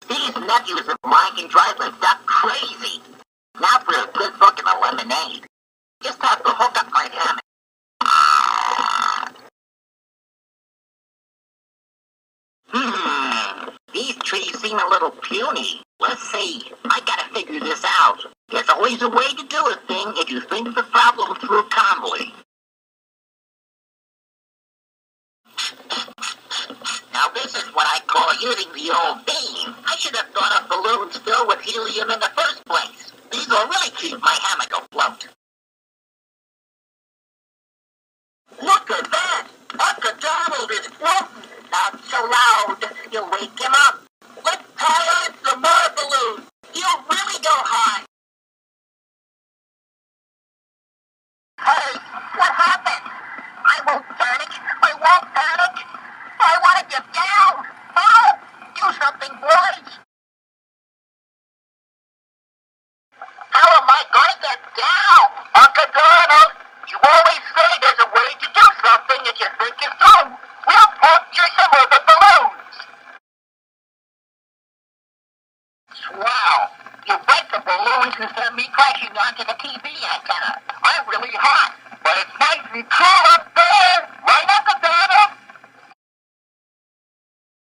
These nephews of mine can drive my stuff crazy. Now for a good bucket of lemonade. Just have to hook up my hammock. These trees seem a little puny. Let's see. I gotta figure this out. There's always a way to do a thing if you think the problem through calmly. Now this is what I call using the old beam. I should have thought of balloons filled with helium in the first place. These will really keep my hammock afloat. Look at that! Uncle Donald is floating! Not so loud, you'll wake him up. Let's tie on some more balloons. He'll really go high. Hey, what happened? I won't panic. I won't panic. I want to get down. Help! Do something, boys. How am I going to get down? Uncle Donald, you always say there's a way to do something if you think it through. We'll puncture some of the balloons. Wow, you break the balloons and send me crashing onto the TV antenna. I'm really hot, but it's nice and cool up there.